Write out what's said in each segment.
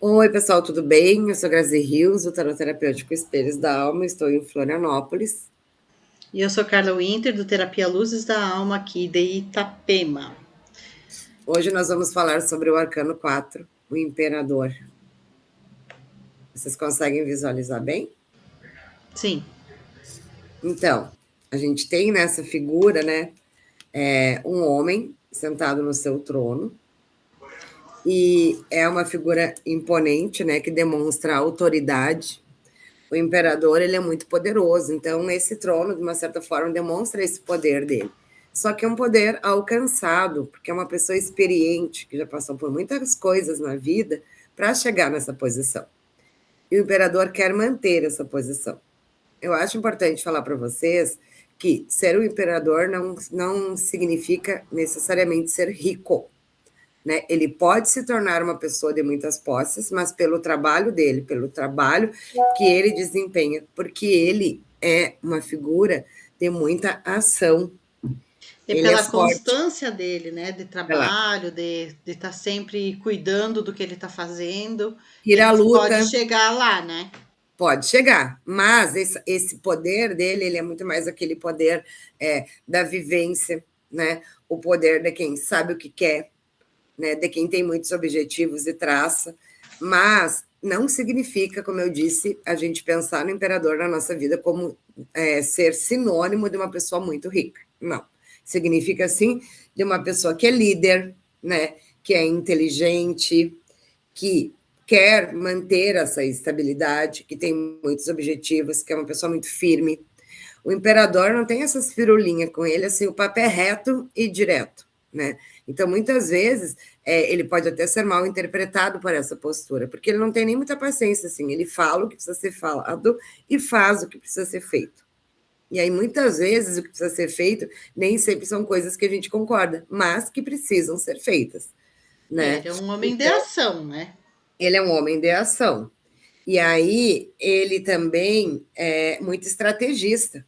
Oi, pessoal, tudo bem? Eu sou Grazi Rios, o tarot terapêutico Espelhos da Alma, estou em Florianópolis. E eu sou Carla Winter, do Terapia Luzes da Alma, aqui de Itapema. Hoje nós vamos falar sobre o Arcano 4, o Imperador. Vocês conseguem visualizar bem? Sim. Então, a gente tem nessa figura, né, um homem sentado no seu trono, e é uma figura imponente, né, que demonstra autoridade. O imperador, ele é muito poderoso, então esse trono, de uma certa forma, demonstra esse poder dele. Só que é um poder alcançado, porque é uma pessoa experiente, que já passou por muitas coisas na vida para chegar nessa posição. E o imperador quer manter essa posição. Eu acho importante falar para vocês que ser o imperador não significa necessariamente ser rico, né? Ele pode se tornar uma pessoa de muitas posses, mas pelo trabalho dele, pelo trabalho que ele desempenha, porque ele é uma figura de muita ação. E Ele é pela forte. constância dele, né, de Ela trabalho, de estar sempre cuidando do que ele está fazendo, ir à ele luta, pode chegar lá, né? pode chegar, mas esse poder dele, ele é muito mais aquele poder da vivência, né? O poder de quem sabe o que quer, né, de quem tem muitos objetivos e traça, mas não significa, como eu disse, a gente pensar no imperador na nossa vida como ser sinônimo de uma pessoa muito rica. Não. Significa, sim, de uma pessoa que é líder, né, que é inteligente, que quer manter essa estabilidade, que tem muitos objetivos, que é uma pessoa muito firme. O imperador não tem essas firulinhas com ele, assim, o papo é reto e direto, né? Então, muitas vezes, ele pode até ser mal interpretado por essa postura, porque ele não tem nem muita paciência, assim, ele fala o que precisa ser falado e faz o que precisa ser feito. E aí, muitas vezes, o que precisa ser feito nem sempre são coisas que a gente concorda, mas que precisam ser feitas, É, né? ele é um homem de Então, ação, né? ele é um homem de ação. E aí, ele também é muito estrategista,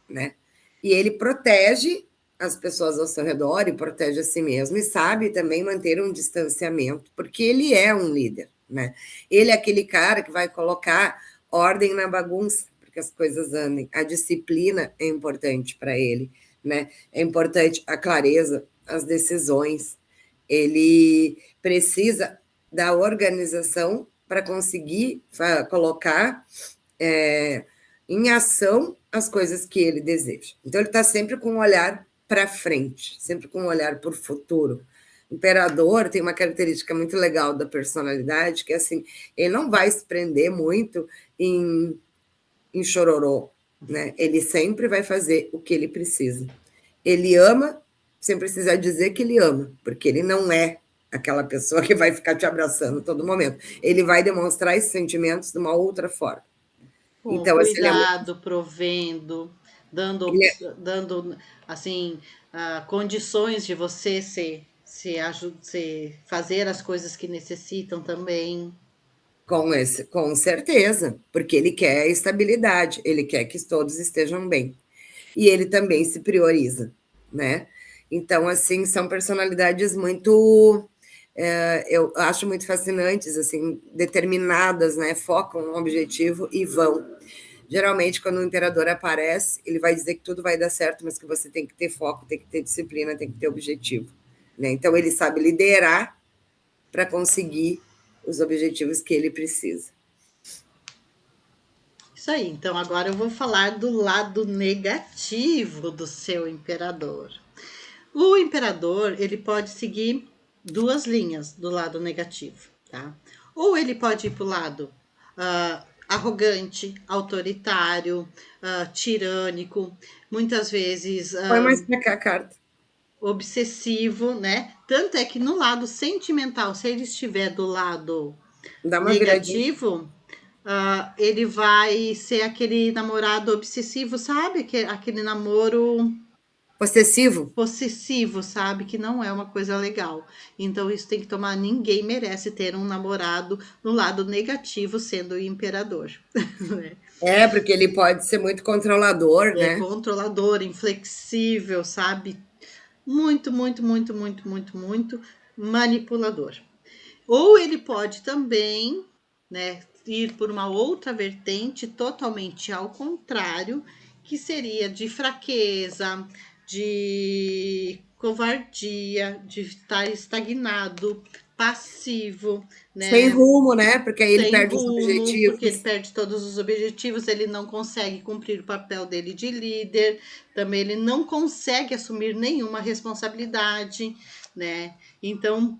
né? E ele protege as pessoas ao seu redor e protege a si mesmo e sabe também manter um distanciamento, porque ele é um líder, né? Ele é aquele cara que vai colocar ordem na bagunça, porque as coisas andem. A disciplina é importante para ele, né? É importante a clareza, as decisões. Ele precisa da organização para conseguir colocar é, em ação as coisas que ele deseja. Então, ele está sempre com um olhar para frente, sempre com um olhar para o futuro. O imperador tem uma característica muito legal da personalidade, que é assim, ele não vai se prender muito em chororô, né? Ele sempre vai fazer o que ele precisa. Ele ama sem precisar dizer que ele ama, porque ele não é aquela pessoa que vai ficar te abraçando todo momento. Ele vai demonstrar esses sentimentos de uma outra forma. Com Então, assim, ele é muito. cuidado, provendo, dando, Ele é, dando assim, condições de você se fazer as coisas que necessitam também. com certeza, porque ele quer estabilidade, ele quer que todos estejam bem. E ele também se prioriza, né? Então, assim, são personalidades muito. Eu acho muito fascinantes, assim, determinadas, né? Focam um objetivo e vão. Geralmente, quando o imperador aparece, ele vai dizer que tudo vai dar certo, mas que você tem que ter foco, tem que ter disciplina, tem que ter objetivo. Né? Então, ele sabe liderar para conseguir os objetivos que ele precisa. Isso aí, então agora eu vou falar do lado negativo do seu imperador. O imperador, ele pode seguir duas linhas do lado negativo, tá? Ou ele pode ir para o lado arrogante, autoritário, tirânico, muitas vezes Põe mais para cá a carta. obsessivo, né? Tanto é que no lado sentimental, se ele estiver do lado Dá uma viradinha. negativo, ele vai ser aquele namorado obsessivo, sabe? Aquele namoro Possessivo? possessivo, sabe? Que não é uma coisa legal. Então, isso tem que tomar. Ninguém merece ter um namorado no lado negativo, sendo o imperador. Né? É, porque ele pode ser muito controlador, É né? controlador, inflexível, sabe? Muito, muito, muito, muito, muito, muito manipulador. Ou ele pode também, né, ir por uma outra vertente totalmente ao contrário, que seria de fraqueza, de covardia, de estar estagnado, passivo, Sem né, rumo, né? Porque aí ele sem perde os rumo, porque ele objetivos. perde todos os objetivos, ele não consegue cumprir o papel dele de líder, também ele não consegue assumir nenhuma responsabilidade, né? Então,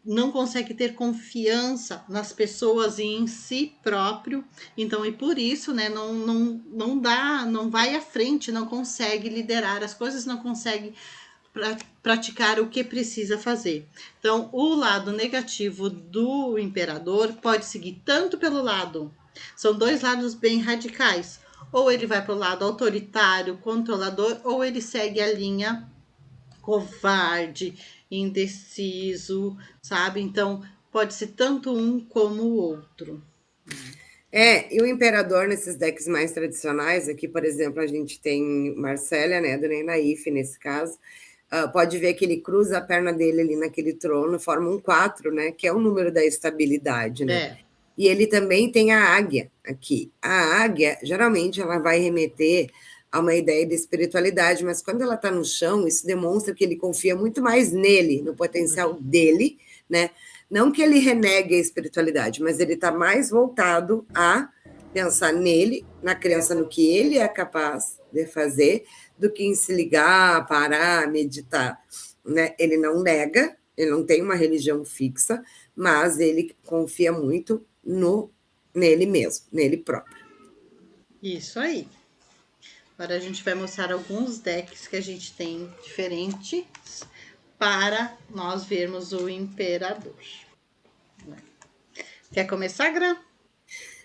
não consegue ter confiança nas pessoas e em si próprio. Então, e por isso, né, não vai à frente, não consegue liderar as coisas, não consegue praticar o que precisa fazer. Então, o lado negativo do imperador pode seguir tanto pelo lado, são dois lados bem radicais. Ou ele vai para o lado autoritário, controlador, ou ele segue a linha covarde, indeciso, sabe? Então, pode ser tanto um como o outro. E o imperador nesses decks mais tradicionais, aqui, por exemplo, a gente tem Marcélia, né, do Ney Naif, nesse caso, pode ver que ele cruza a perna dele ali naquele trono, forma um 4, né, que é o número da estabilidade, né? É. E ele também tem a águia aqui. A águia, geralmente, ela vai remeter a uma ideia de espiritualidade, mas quando ela está no chão, isso demonstra que ele confia muito mais nele, no potencial dele, né? Não que ele renegue a espiritualidade, mas ele está mais voltado a pensar nele, na crença no que ele é capaz de fazer, do que em se ligar, parar, meditar. Né? Ele não nega, ele não tem uma religião fixa, mas ele confia muito nele mesmo, nele próprio. Isso aí. Agora a gente vai mostrar alguns decks que a gente tem diferentes para nós vermos o imperador. Quer começar, Gra?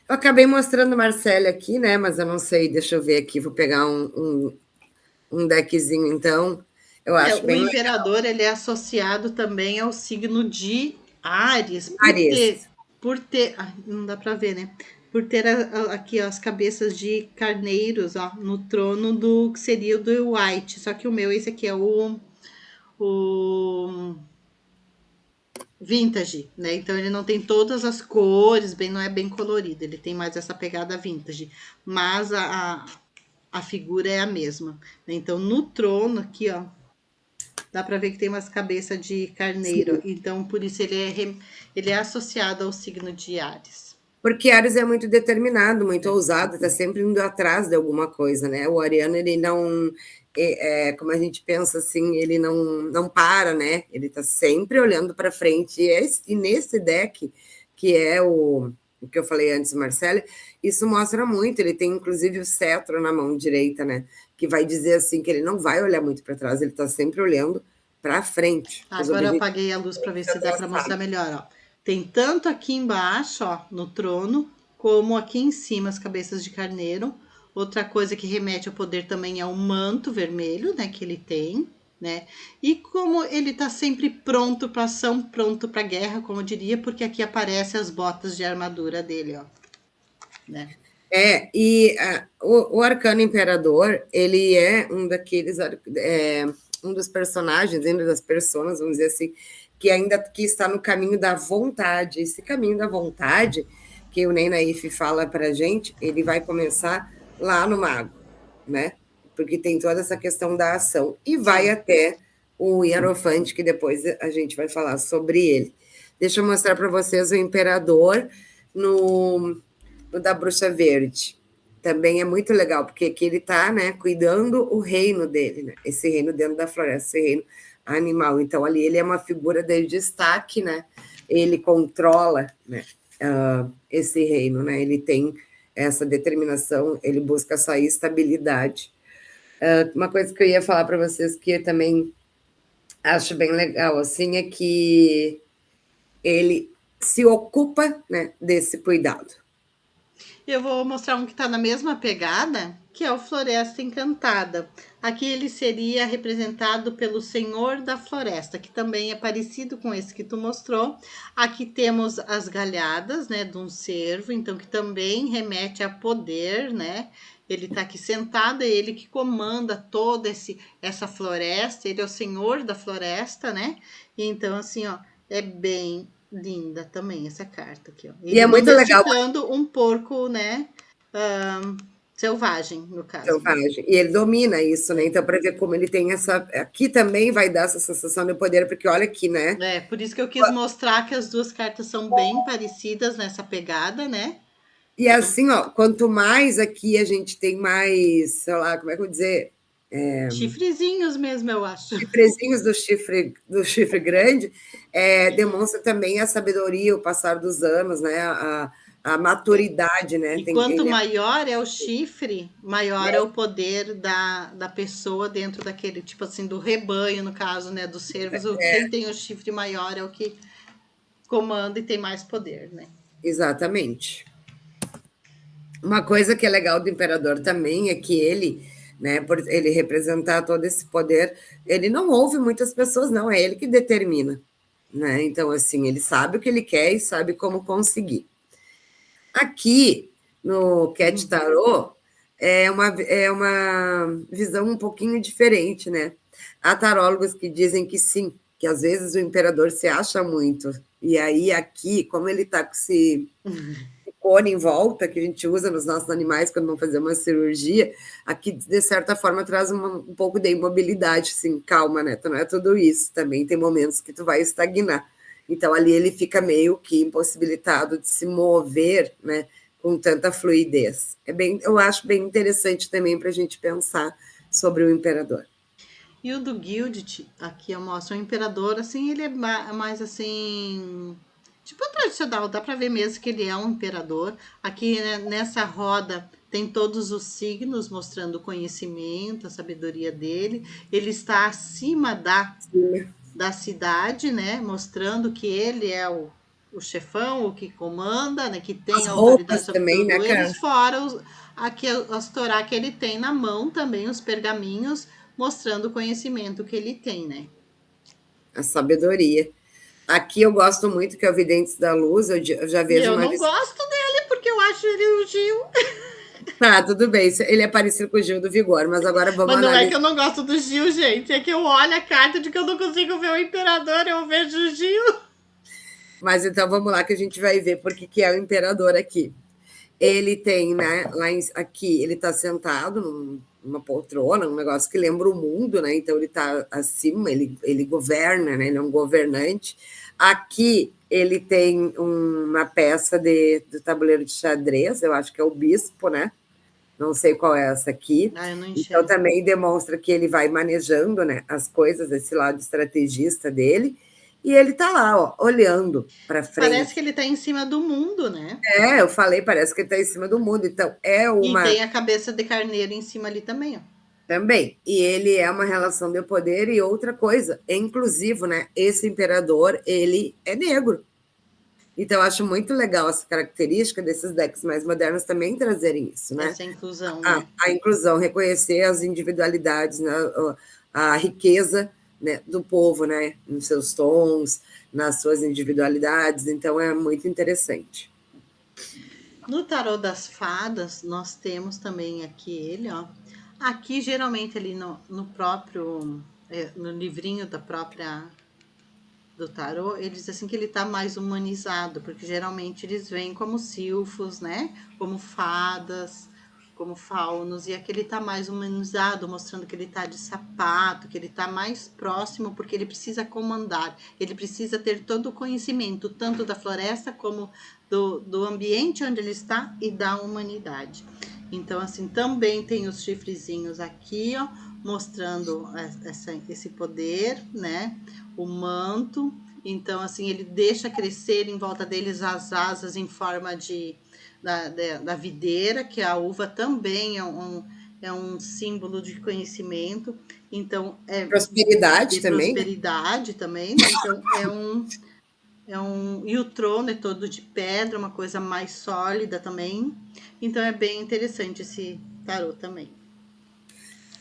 Eu acabei mostrando Marcelo aqui, né? Mas eu não sei, deixa eu ver aqui, vou pegar um deckzinho, então. Eu acho O bem legal. imperador ele é associado também ao signo de Áries, Ares. por ter, não dá para ver, né? Por ter aqui ó, as cabeças de carneiros, ó, no trono do que seria o do White. Só que o meu, esse aqui é o vintage, né? Então ele não tem todas as cores, não é bem colorido, ele tem mais essa pegada vintage, mas a figura é a mesma, né? Então no trono aqui, ó, dá para ver que tem umas cabeças de carneiro, Sim. então por isso ele é associado ao signo de Áries. Porque Ares é muito determinado, muito ousado, está sempre indo atrás de alguma coisa, né? O Ariano, ele não, como a gente pensa assim, ele não para, né? Ele está sempre olhando para frente. E nesse deck, que é o que eu falei antes, Marcelo, isso mostra muito. Ele tem inclusive o cetro na mão direita, né? Que vai dizer assim que ele não vai olhar muito para trás, ele está sempre olhando para frente. Os Agora eu objetivos apaguei a luz para ver se dá para mostrar traçados. melhor, ó. Tem tanto aqui embaixo, ó, no trono, como aqui em cima as cabeças de carneiro. Outra coisa que remete ao poder também é o manto vermelho, né, que ele tem, né? E como ele tá sempre pronto para ação, pronto para guerra, como eu diria, porque aqui aparecem as botas de armadura dele, ó, né? O Arcano Imperador, ele é um daqueles, um dos personagens, ainda das personas, vamos dizer assim, que está no caminho da vontade. Esse caminho da vontade, que o Ney Naif fala para a gente, ele vai começar lá no Mago, né? Porque tem toda essa questão da ação. E vai Sim. até o Hierofante, que depois a gente vai falar sobre ele. Deixa eu mostrar para vocês o Imperador no da Bruxa Verde. Também é muito legal, porque aqui ele está, né, cuidando o reino dele, né? Esse reino dentro da floresta, esse reino animal. Então, ali ele é uma figura de destaque, né? Ele controla, né, esse reino, né? Ele tem essa determinação, ele busca essa estabilidade. Uma coisa que eu ia falar para vocês que eu também acho bem legal, assim, é que ele se ocupa, né, desse cuidado. Eu vou mostrar um que está na mesma pegada, que é o Floresta Encantada. Aqui ele seria representado pelo Senhor da Floresta, que também é parecido com esse que tu mostrou. Aqui temos as galhadas, né, de um cervo, então que também remete a poder, né? Ele está aqui sentado, é ele que comanda toda essa floresta, ele é o Senhor da Floresta, né? Então, assim, ó, é bem Linda também essa carta aqui, ó. E Ele é muito legal. domesticando um porco, né? Selvagem, no caso. Selvagem. E ele domina isso, né? Então, para ver como ele tem essa. Aqui também vai dar essa sensação de poder, porque olha aqui, né? É, por isso que eu quis mostrar que as duas cartas são bem parecidas nessa pegada, né? E assim, ó, quanto mais aqui a gente tem mais, sei lá, como é que eu vou dizer? Chifrezinhos mesmo, eu acho. Chifrezinhos do chifre grande, demonstra também a sabedoria, o passar dos anos, né? A maturidade, né? E quanto maior é o chifre, maior é o poder da pessoa dentro daquele, tipo assim, do rebanho, no caso, né? Dos servos. Quem tem o chifre maior é o que comanda e tem mais poder, né? Exatamente. Uma coisa que é legal do imperador também é que ele, né, por ele representar todo esse poder, ele não ouve muitas pessoas, não, é ele que determina, né? Então, assim, ele sabe o que ele quer e sabe como conseguir. Aqui, no Cat Tarot, é uma visão um pouquinho diferente, né? Há tarólogos que dizem que sim, que às vezes o imperador se acha muito. E aí, aqui, como ele está com esse cone em volta que a gente usa nos nossos animais quando vão fazer uma cirurgia, aqui, de certa forma, traz um pouco de imobilidade, assim, calma, né? Tu não é tudo isso, também tem momentos que tu vai estagnar. Então, ali ele fica meio que impossibilitado de se mover, né, com tanta fluidez. Eu acho bem interessante também para a gente pensar sobre o imperador. E o do Gilded, aqui eu mostro o imperador, assim, ele é mais assim, tipo tradicional, dá para ver mesmo que ele é um imperador. Aqui, né, nessa roda tem todos os signos mostrando o conhecimento, a sabedoria dele. Ele está acima da cidade, né, mostrando que ele é o chefão, o que comanda, né, que tem As autoridade roupas sobre também, né, tudo cara? eles, fora aqui as Torá que ele tem na mão também, os pergaminhos, mostrando o conhecimento que ele tem, né? A sabedoria. Aqui eu gosto muito que é o Videntes da Luz, eu já E vejo eu uma não visão. gosto dele porque eu acho ele o Gil. Tá, tudo bem. Ele é parecido com o Gil do Vigor, mas agora vamos Mas não é que analisar. eu não gosto do Gil, gente. É que eu olho a carta de que eu não consigo ver o imperador, eu vejo o Gil. Mas então vamos lá que a gente vai ver porque que é o imperador aqui. Ele tem, né, aqui, ele está sentado numa poltrona, um negócio que lembra o mundo, né? Então ele está acima, ele governa, né? Ele é um governante. Aqui ele tem uma peça do tabuleiro de xadrez, eu acho que é o bispo, né? Não sei qual é essa aqui. Ah, eu não Então, enxergo. também demonstra que ele vai manejando, né, as coisas, esse lado estrategista dele, e ele está lá, ó, olhando para Parece que frente. ele tá em cima do mundo, né? Eu falei, parece que ele está em cima do mundo. Então, é E uma tem a cabeça de carneiro em cima ali também, ó. também. E ele é uma relação de poder e outra coisa, é inclusivo, né? Esse imperador, ele é negro. Então, eu acho muito legal essa característica desses decks mais modernos também trazerem isso, né? Essa inclusão, a, né? a inclusão, reconhecer as individualidades, né, a riqueza, né, do povo, né, nos seus tons, nas suas individualidades, então é muito interessante. No tarô das fadas, nós temos também aqui ele, ó. Aqui, geralmente, ali no próprio, no livrinho da própria do tarô, ele diz assim que ele tá mais humanizado, porque geralmente eles vêm como silfos, né? Como fadas, como faunos, e aqui ele tá mais humanizado, mostrando que ele tá de sapato, que ele tá mais próximo, porque ele precisa comandar, ele precisa ter todo o conhecimento, tanto da floresta como do ambiente onde ele está e da humanidade. Então, assim, também tem os chifrezinhos aqui, ó, mostrando esse poder, né? O manto. Então, assim, ele deixa crescer em volta deles as asas em forma da videira, que a uva também é um símbolo de conhecimento. Então, Prosperidade de também, né? prosperidade também, né? Então, e o trono é todo de pedra, uma coisa mais sólida também. Então, é bem interessante esse tarô também.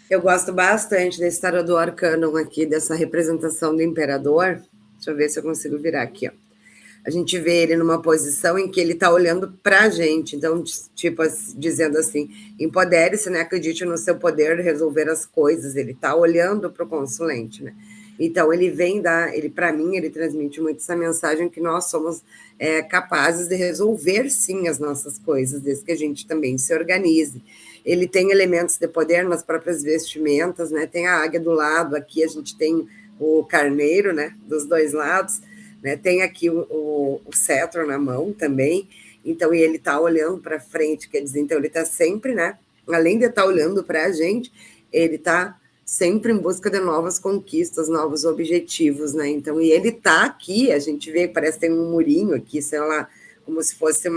Eu gosto bastante desse tarô do Arcanum aqui, dessa representação do imperador. Deixa eu ver se eu consigo virar aqui, ó. A gente vê ele numa posição em que ele está olhando para a gente, então, tipo, dizendo assim, empodere-se, né? Acredite no seu poder de resolver as coisas. Ele está olhando para o consulente, né? Então, ele vem dar, ele para mim, ele transmite muito essa mensagem que nós somos capazes de resolver, sim, as nossas coisas, desde que a gente também se organize. Ele tem elementos de poder nas próprias vestimentas, né? Tem a águia do lado, aqui a gente tem o carneiro, né? Dos dois lados, né? Tem aqui o cetro na mão também, então, e ele está olhando para frente, quer dizer, então ele está sempre, né? Além de estar olhando para a gente, ele está sempre em busca de novas conquistas, novos objetivos, né? Então, e ele está aqui, a gente vê, parece que tem um murinho aqui, sei lá, como se fosse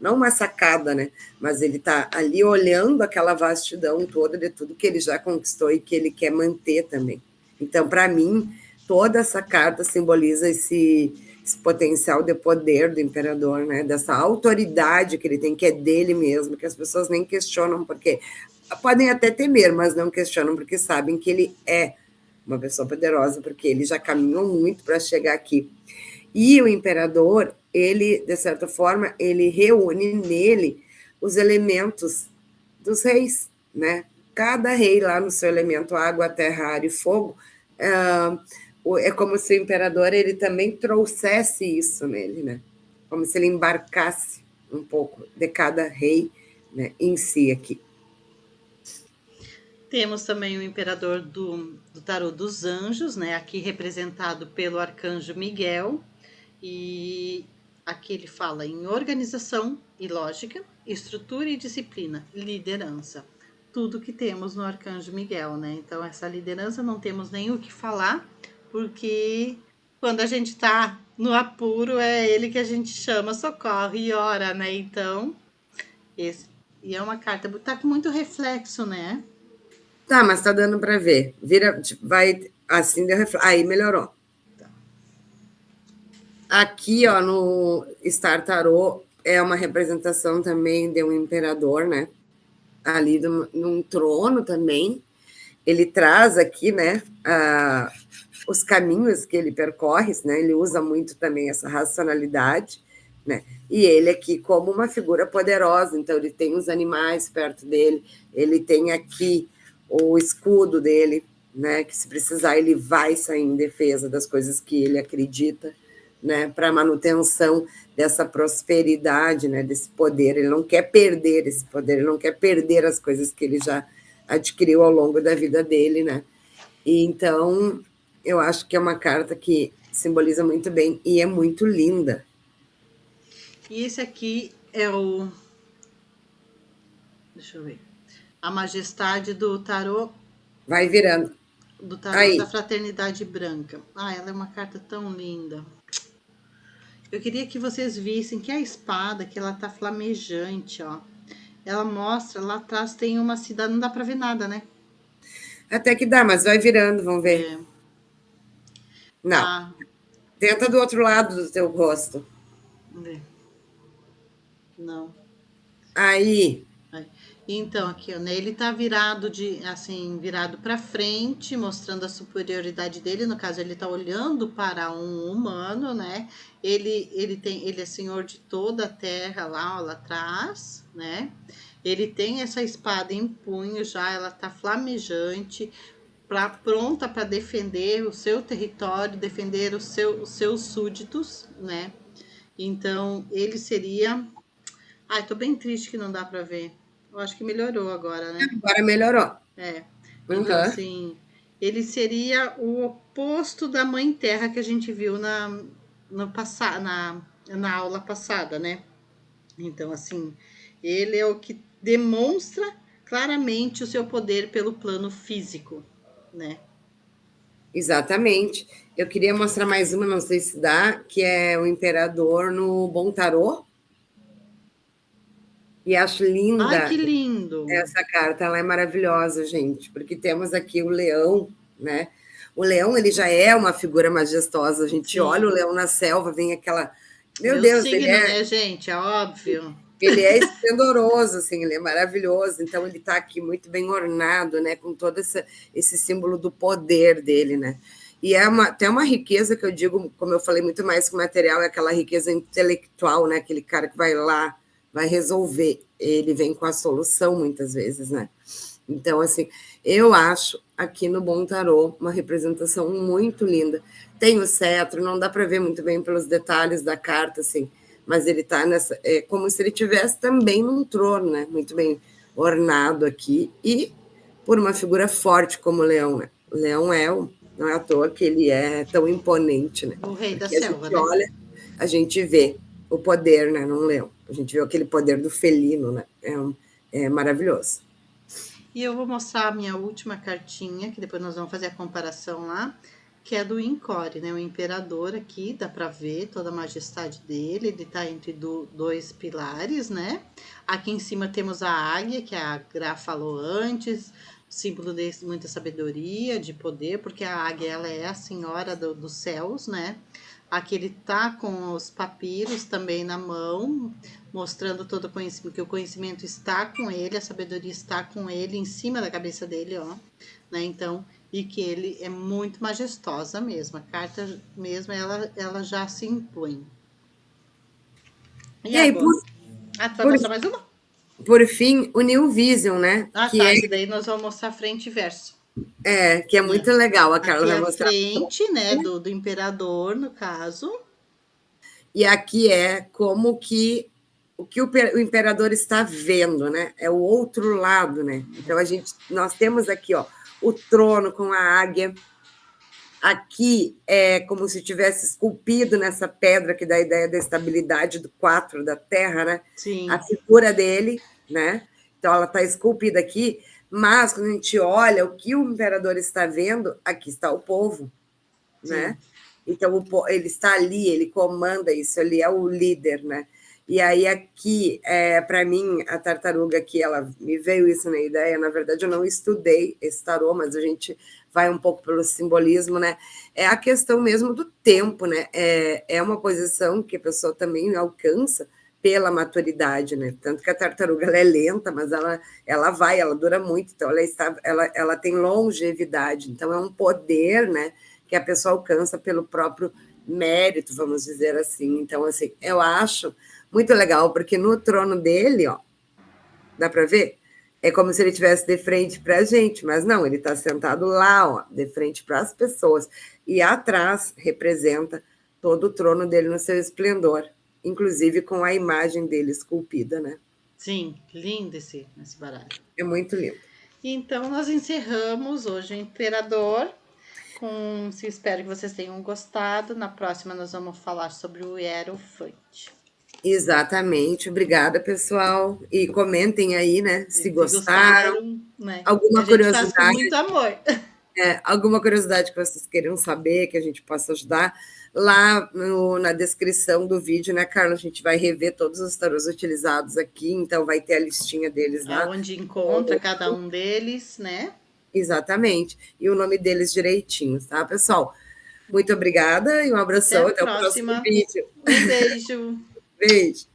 não uma sacada, né? Mas ele está ali olhando aquela vastidão toda de tudo que ele já conquistou e que ele quer manter também. Então, para mim, toda essa carta simboliza esse potencial de poder do imperador, né? Dessa autoridade que ele tem, que é dele mesmo, que as pessoas nem questionam, porque podem até temer, mas não questionam, porque sabem que ele é uma pessoa poderosa, porque ele já caminhou muito para chegar aqui. E o imperador, ele, de certa forma, ele reúne nele os elementos dos reis, né? Cada rei lá no seu elemento água, terra, ar e fogo, é como se o imperador ele também trouxesse isso nele, né? Como se ele embarcasse um pouco de cada rei, né, em si aqui. Temos também o imperador do tarô dos anjos, né? Aqui representado pelo arcanjo Miguel. E aqui ele fala em organização e lógica, estrutura e disciplina, liderança. Tudo que temos no arcanjo Miguel, né? Então, essa liderança não temos nem o que falar, porque quando a gente tá no apuro, é ele que a gente chama, socorre e ora, né? Então, e é uma carta, tá com muito reflexo, né? Tá, mas tá dando para ver. Vira, vai assim, deu reflexo. Aí melhorou. Tá. Aqui, ó, no Star Tarot, é uma representação também de um imperador, né? Ali num trono também. Ele traz aqui, né, os caminhos que ele percorre, né? Ele usa muito também essa racionalidade, né? E ele aqui como uma figura poderosa, então ele tem os animais perto dele, ele tem aqui o escudo dele, né? Que se precisar ele vai sair em defesa das coisas que ele acredita, né? Para manutenção dessa prosperidade, né? Desse poder. Ele não quer perder esse poder, ele não quer perder as coisas que ele já adquiriu ao longo da vida dele, né? E então eu acho que é uma carta que simboliza muito bem e é muito linda. E esse aqui é o... Deixa eu ver. A majestade do tarô. Vai virando. Do tarô da fraternidade branca. Ah, ela é uma carta tão linda. Eu queria que vocês vissem que a espada, que ela tá flamejante, ó. Ela mostra, lá atrás tem uma cidade, não dá pra ver nada, né? Até que dá, mas vai virando, vamos ver. É. Não. Ah. Tenta do outro lado do teu rosto. Vamos ver. Não. Aí. Então, aqui, ó, né, ele tá virado virado para frente, mostrando a superioridade dele. No caso, ele tá olhando para um humano, né? Ele é senhor de toda a terra lá atrás, né? Ele tem essa espada em punho já, ela tá flamejante, pronta para defender o seu território, defender os seus súditos, né? Então, ele seria... Ai, tô bem triste que não dá para ver. Eu acho que melhorou agora, né? Agora melhorou. É. Então, assim, ele seria o oposto da Mãe Terra que a gente viu na aula passada, né? Então, assim, ele é o que demonstra claramente o seu poder pelo plano físico, né? Exatamente. Eu queria mostrar mais uma, não sei se dá, que é o Imperador no Bom Tarô. E acho linda. Ai, que lindo! Essa carta, ela é maravilhosa, gente, porque temos aqui o leão, né? O leão, ele já é uma figura majestosa. A gente olha o leão na selva, vem aquela... Meu Deus, signo, ele né, gente? É óbvio. Ele é esplendoroso, assim, ele é maravilhoso. Então, ele está aqui muito bem ornado, né? Com todo esse símbolo do poder dele, né? E tem uma riqueza que eu digo, como eu falei, muito mais que o material, é aquela riqueza intelectual, né? Aquele cara que vai lá, vai resolver. Ele vem com a solução, muitas vezes, né? Então, assim, eu acho aqui no Bom Tarô uma representação muito linda. Tem o cetro, não dá para ver muito bem pelos detalhes da carta, assim, mas ele está nessa. É como se ele tivesse também num trono, né? Muito bem ornado aqui, e por uma figura forte como o leão, né? O leão não é à toa que ele é tão imponente, né? O rei da Porque a selva, gente né? olha, a gente vê o poder, né, num leão. A gente vê aquele poder do felino, né? É maravilhoso. E eu vou mostrar a minha última cartinha, que depois nós vamos fazer a comparação lá, que é do Encore, né? O imperador aqui, dá para ver toda a majestade dele, ele tá entre dois pilares, né? Aqui em cima temos a águia, que a Gra falou antes, símbolo de muita sabedoria, de poder, porque a águia, ela é a senhora dos céus, né? Aqui ele tá com os papiros também na mão, mostrando todo o conhecimento, que o conhecimento está com ele, a sabedoria está com ele, em cima da cabeça dele, ó, né? Então, e que ele é muito majestosa mesmo. A carta mesmo, ela já se impõe. E E aí, agora? Ah, tu vai por, mostrar mais uma? por fim, o New Vision, né? Ah, tá, que daí nós vamos mostrar frente e verso. Que é Né? muito legal. A Carla Aqui é vai a mostrar. frente, né, do imperador, no caso. E aqui é como que o imperador está vendo, né? É o outro lado, né? Então nós temos aqui, ó, o trono com a águia. Aqui é como se tivesse esculpido nessa pedra que dá a ideia da estabilidade do 4 da Terra, né? Sim. A figura dele, né? Então ela está esculpida aqui, mas quando a gente olha o que o imperador está vendo, aqui está o povo, Sim. né? Então ele está ali, ele comanda isso, ele é o líder, né? E aí aqui, para mim, a tartaruga aqui, ela me veio isso na ideia. Na verdade, eu não estudei esse tarô, mas a gente vai um pouco pelo simbolismo, né? É a questão mesmo do tempo, né? É uma posição que a pessoa também alcança pela maturidade, né? Tanto que a tartaruga ela é lenta, mas ela dura muito, então ela tem longevidade. Então é um poder, né? Que a pessoa alcança pelo próprio mérito, vamos dizer assim. Então, assim, eu acho muito legal, porque no trono dele, ó, dá para ver? É como se ele estivesse de frente para a gente, mas não, ele está sentado lá, ó, de frente para as pessoas. E atrás representa todo o trono dele no seu esplendor, inclusive com a imagem dele esculpida, né? Sim, lindo esse baralho. É muito lindo. Então, nós encerramos hoje o Imperador. Espero que vocês tenham gostado. Na próxima, nós vamos falar sobre o Hierophante. Exatamente. Obrigada, pessoal. E comentem aí, né, se gostaram. Né? Alguma A gente faz com curiosidade, muito amor. alguma curiosidade que vocês queiram saber, que a gente possa ajudar, lá na descrição do vídeo, né, Carla? A gente vai rever todos os tarôs utilizados aqui, então vai ter a listinha deles lá. Onde encontra cada um deles, né? Exatamente. E o nome deles direitinho, tá, pessoal? Muito obrigada e um Até abração. a Até o próximo próxima. vídeo. Um beijo. Beijo.